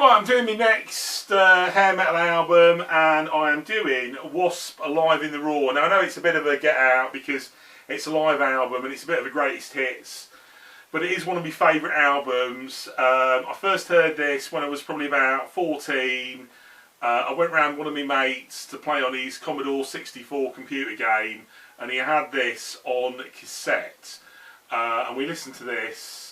Right, I'm doing my next hair metal album, and I am doing WASP Alive in the Raw. Now I know it's a bit of a get out because it's a live album and it's a bit of a greatest hits, but it is one of my favourite albums. I first heard this when I was probably about 14. I went round one of my mates to play on his Commodore 64 computer game, and he had this on cassette, and we listened to this.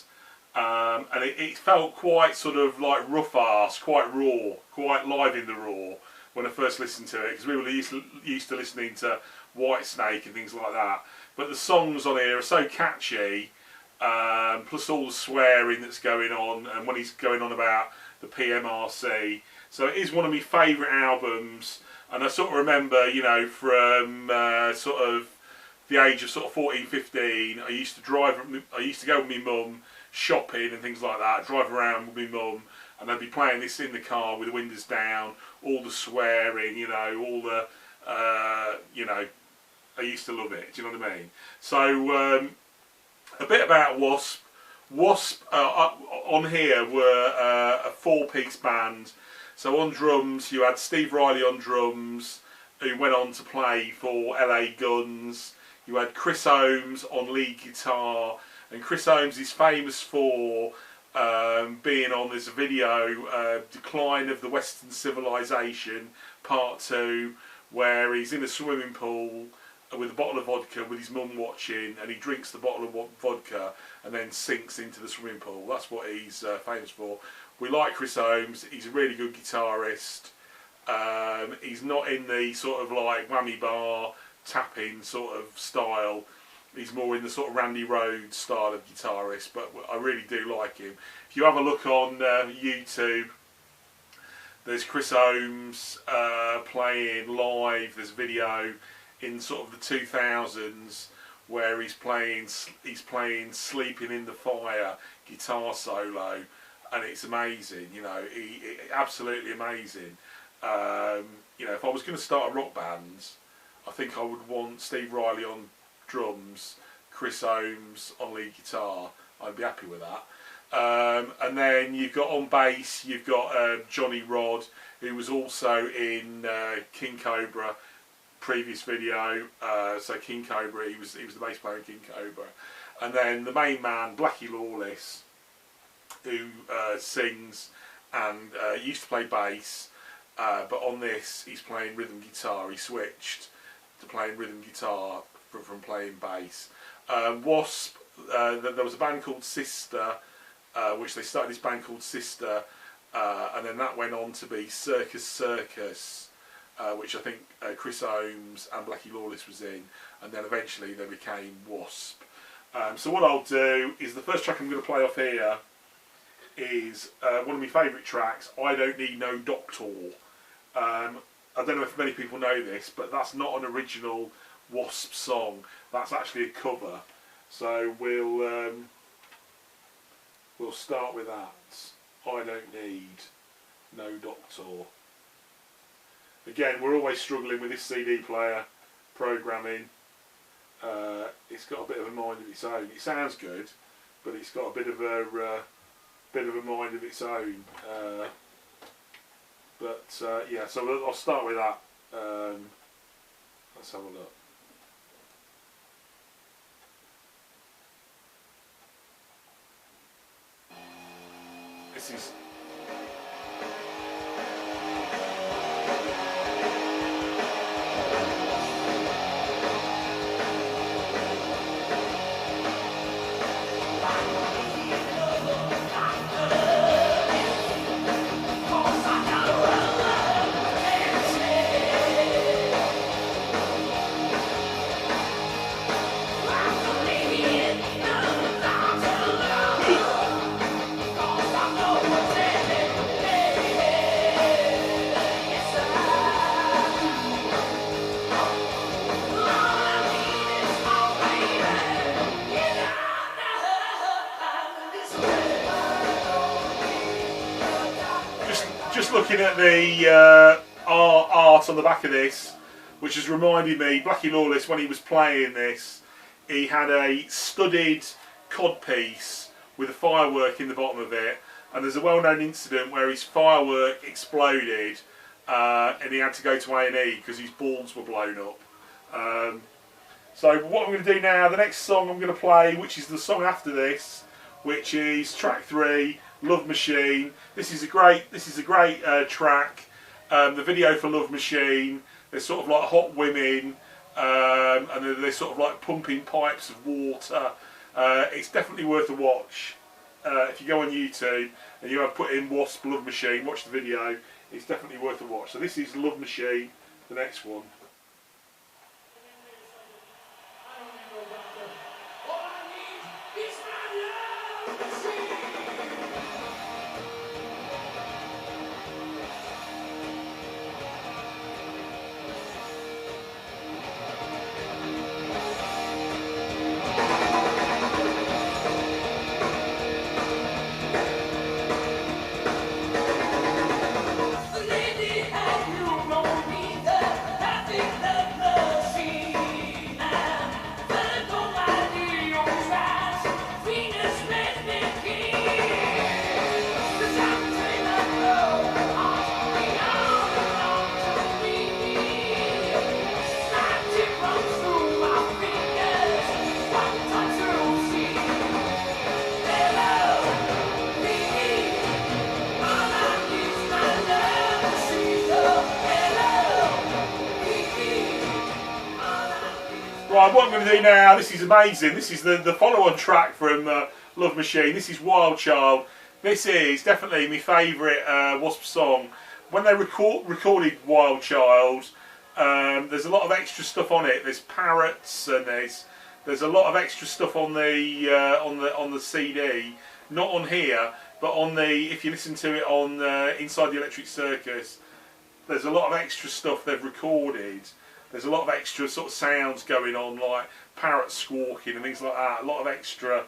And it felt quite sort of like rough-arse, quite raw, quite live in the raw when I first listened to it, because we were used to listening to Whitesnake and things like that. But the songs on here are so catchy, plus all the swearing that's going on, and when he's going on about the PMRC. So it is one of my favourite albums, and I sort of remember, you know, from sort of the age of sort of 14, 15, I used to go with my mum shopping and things like that, drive around with my mum, and they'd be playing this in the car with the windows down, all the swearing, you know, all the, you know, I used to love it, do you know what I mean? So, a bit about WASP. WASP on here were a four-piece band. So on drums, you had Steve Riley on drums, who went on to play for LA Guns. You had Chris Holmes on lead guitar, and Chris Holmes is famous for being on this video, Decline of the Western Civilization, Part 2, where he's in a swimming pool with a bottle of vodka with his mum watching, and he drinks the bottle of vodka and then sinks into the swimming pool. That's what he's famous for. We like Chris Holmes. He's a really good guitarist. He's not in the sort of like whammy bar tapping sort of style. He's more in the sort of Randy Rhoads style of guitarist, but I really do like him. If you have a look on YouTube, there's Chris Holmes playing live. There's a video in sort of the 2000s where he's playing Sleeping in the Fire guitar solo, and it's amazing. You know, absolutely amazing. You know, if I was going to start a rock band, I think I would want Steve Riley on drums, Chris Holmes on lead guitar. I'd be happy with that. And then you've got on bass, you've got Johnny Rod, who was also in King Cobra previous video. So King Cobra, he was the bass player in King Cobra. And then the main man, Blackie Lawless, who sings and used to play bass, but on this he's playing rhythm guitar. He switched to playing rhythm guitar from playing bass. WASP, there was a band called Sister, which they started this band called Sister, and then that went on to be Circus, which I think Chris Holmes and Blackie Lawless was in, and then eventually they became WASP. So what I'll do is, the first track I'm going to play off here is one of my favourite tracks, I Don't Need No Doctor. I don't know if many people know this, but that's not an original WASP song. That's actually a cover. So we'll start with that. I Don't Need No Doctor. Again, we're always struggling with this CD player programming. It's got a bit of a mind of its own. It sounds good, but it's got a bit of a mind of its own. Yeah, so I'll start with that. Let's have a look. This is just looking at the art on the back of this, which has reminded me, Blackie Lawless, when he was playing this, he had a studded codpiece with a firework in the bottom of it, and there's a well-known incident where his firework exploded, and he had to go to A&E because his balls were blown up. So what I'm going to do now, the next song I'm going to play, which is the song after this, which is track 3, Love Machine. This is a great track. The video for Love Machine, they're sort of like hot women, and they're sort of like pumping pipes of water. It's definitely worth a watch. If you go on YouTube and you have put in WASP Love Machine, watch the video. It's definitely worth a watch. So this is Love Machine, the next one. Right, what I'm going to do now, this is amazing. This is the follow-on track from Love Machine. This is Wild Child. This is definitely my favourite WASP song. When they recorded Wild Child, there's a lot of extra stuff on it. There's parrots and there's a lot of extra stuff on the CD. Not on here, but on if you listen to it on Inside the Electric Circus, there's a lot of extra stuff they've recorded. There's a lot of extra sort of sounds going on, like parrots squawking and things like that. A lot of extra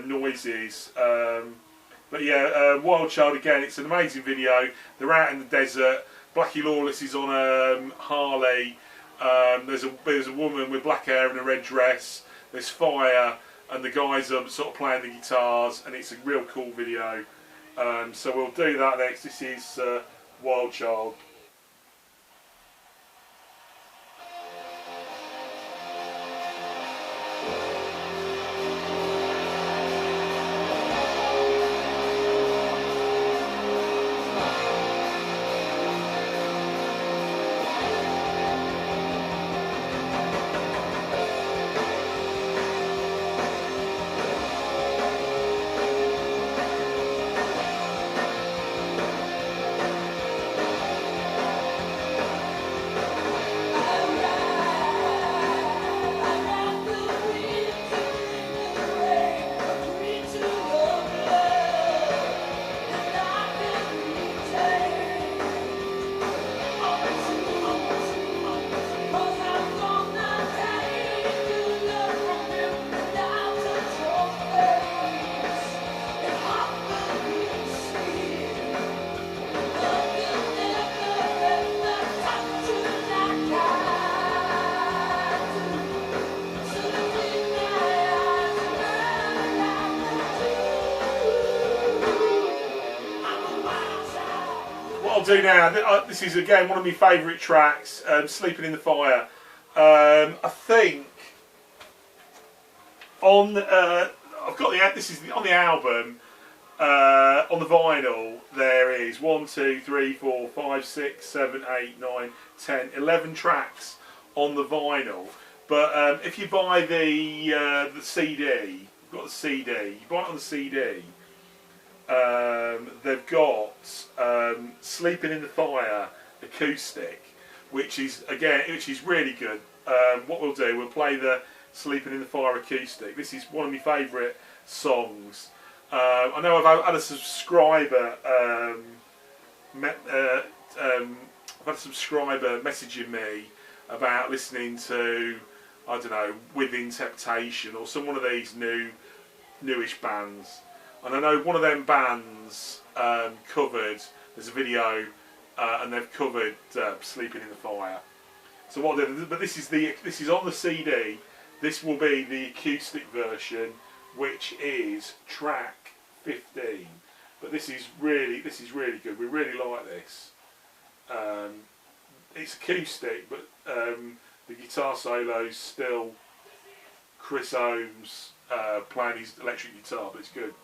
noises. But yeah, Wild Child again. It's an amazing video. They're out in the desert. Blackie Lawless is on a Harley. There's a woman with black hair and a red dress. There's fire, and the guys are sort of playing the guitars, and it's a real cool video. So we'll do that next. This is Wild Child. What I'll do now, this is again one of my favourite tracks, Sleeping in the Fire. I think on I've got this is on the album, on the vinyl there is 1, 2, 3, 4, 5, 6, 7, 8, 9, 10, 11 tracks on the vinyl. But if you buy the CD, you've got the CD, you buy it on the CD. They've got Sleeping in the Fire acoustic, which is really good. What we'll do, we'll play the Sleeping in the Fire acoustic. This is one of my favourite songs. I know I've had a subscriber messaging me about listening to, I don't know, Within Temptation or some one of these newish bands. And I know one of them bands covered, there's a video, and they've covered Sleeping in the Fire. So what I'll do, but this is on the CD. This will be the acoustic version, which is track 15. But this is really good. We really like this. It's acoustic, but the guitar solo's still Chris Ohms playing his electric guitar, but it's good.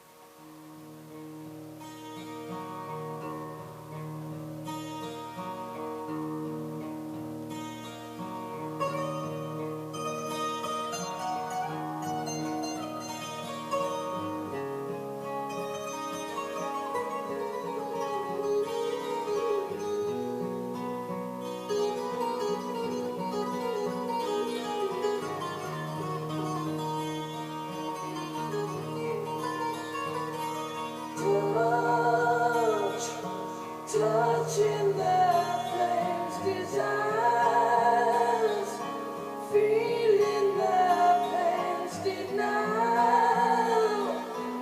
Touching the flames, desires, feeling the pains denial,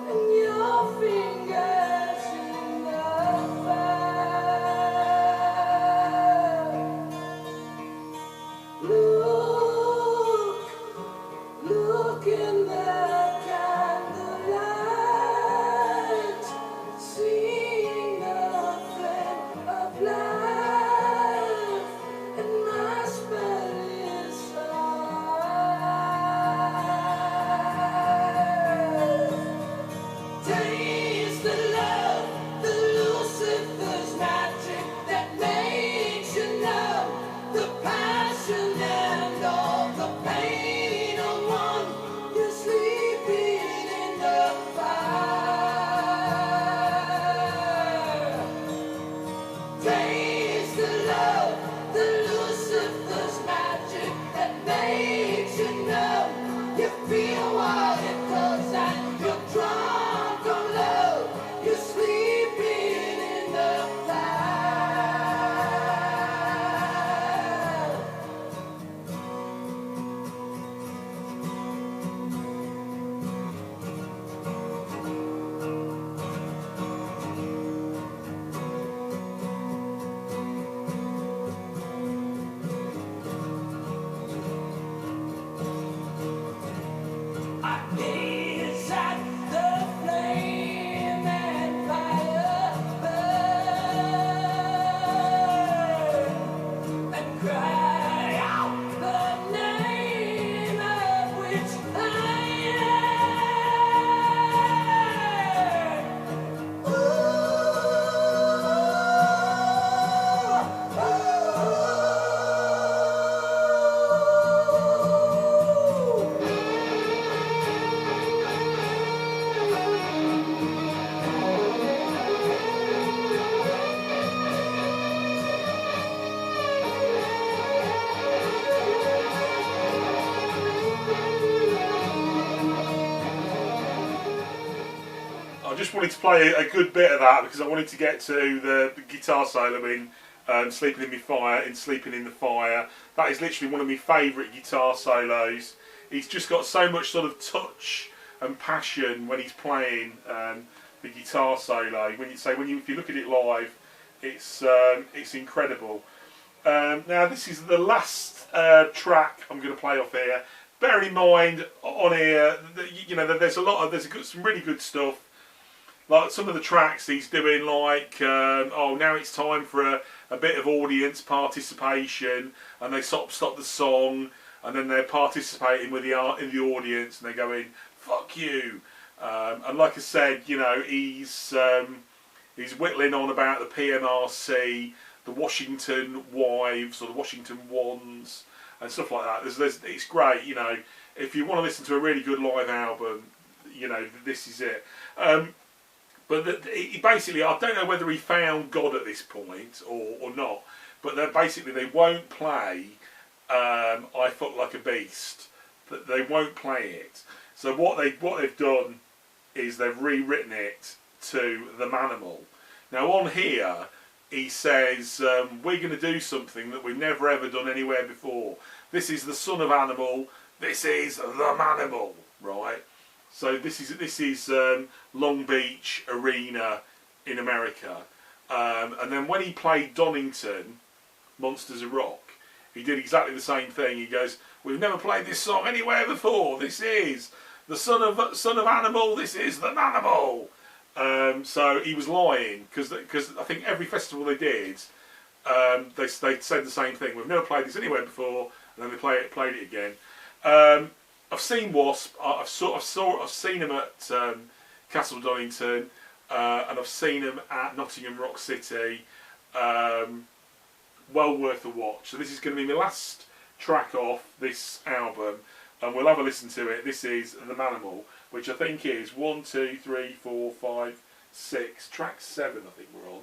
and your fingers in the fire. Look in the candlelight, seeing the flame of life, and my spell is alive. Taste the love, the Lucifers magic that makes you know the passion and all the pain of one. You're sleeping in the fire. Taste the love, the Lucifers magic that makes you know you feel what it does and you're drunk on love. You're sleeping in the fire. I gaze at the flame and fire burn, and cry out the name of which I am. I just wanted to play a good bit of that because I wanted to get to the guitar solo in Sleeping in My Fire, in Sleeping in the Fire. That is literally one of my favourite guitar solos. He's just got so much sort of touch and passion when he's playing the guitar solo. If you look at it live, it's incredible. Now this is the last track I'm going to play off here. Bear in mind on here, there's some really good stuff. Like some of the tracks he's doing, like oh, now it's time for a bit of audience participation, and they stop the song, and then they're participating with in the audience, and they're going "fuck you," and like I said, he's whittling on about the PMRC, the Washington Wives or the Washington Wands, and stuff like that. It's great, if you want to listen to a really good live album, this is it. But basically, I don't know whether he found God at this point or not. But they won't play "I Fuck Like a Beast." They won't play it. So what they've done is they've rewritten it to "The Manimal." Now on here, he says we're going to do something that we've never ever done anywhere before. This is the son of Animal. This is the Manimal, right? So this is Long Beach Arena in America, and then when he played Donington, Monsters of Rock, he did exactly the same thing. He goes, "We've never played this song anywhere before. This is the son of Animal. This is the Manimal." So he was lying because I think every festival they did, they said the same thing. We've never played this anywhere before, and then they played it again. I've seen Wasp. I've seen them at Castle Donington, and I've seen them at Nottingham Rock City. Well worth a watch. So this is going to be my last track off this album, and we'll have a listen to it. This is The Manimal, which I think is 1, 2, 3, 4, 5, 6, track 7. I think we're on.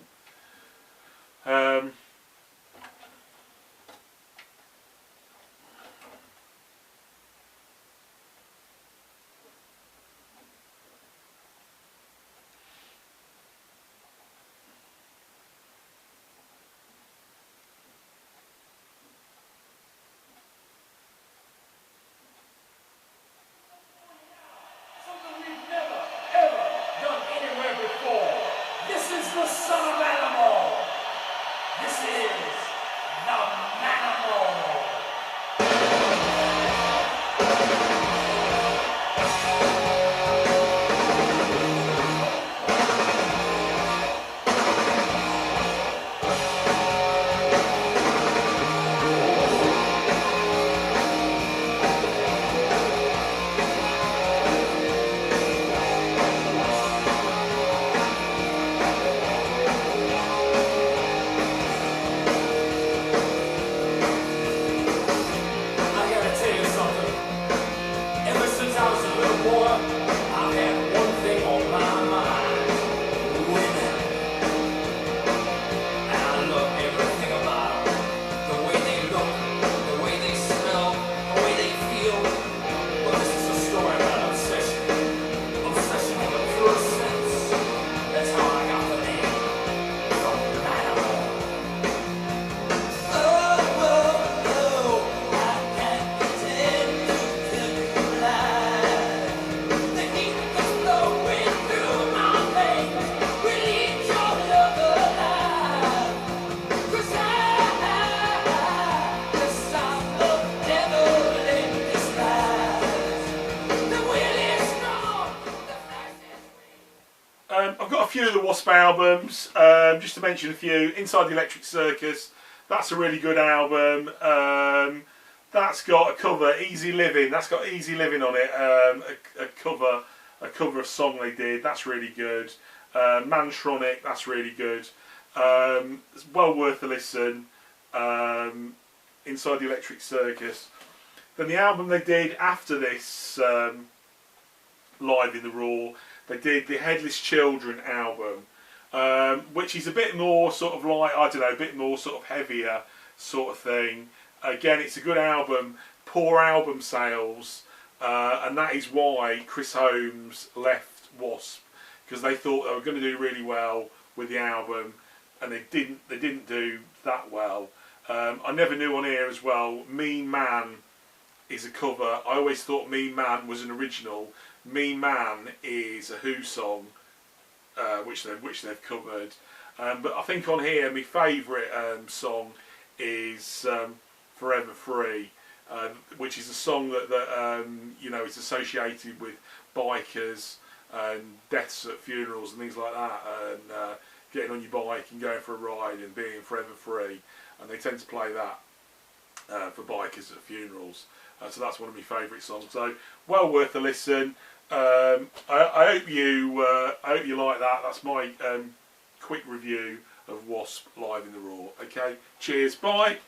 I've got a few of the Wasp albums, just to mention a few. Inside the Electric Circus, that's a really good album. That's got a cover, Easy Living. That's got Easy Living on it. A cover of song they did. That's really good. Mantronic. That's really good. It's well worth a listen. Inside the Electric Circus. Then the album they did after this, Live in the Raw, they did the Headless Children album, which is a bit more sort of like, I don't know, a bit more sort of heavier sort of thing. Again, it's a good album, poor album sales, and that is why Chris Holmes left Wasp, because they thought they were going to do really well with the album, and they didn't do that well. I never knew on here as well, Mean Man is a cover. I always thought Mean Man was an original. Mean Man is a Who song, which they've covered. But I think on here my favourite song is Forever Free, which is a song that you know, is associated with bikers and deaths at funerals and things like that, and getting on your bike and going for a ride and being forever free. And they tend to play that for bikers at funerals. So that's one of my favourite songs. So well worth a listen. I hope you like that. That's my quick review of Wasp Live in the Raw. Okay, cheers, bye.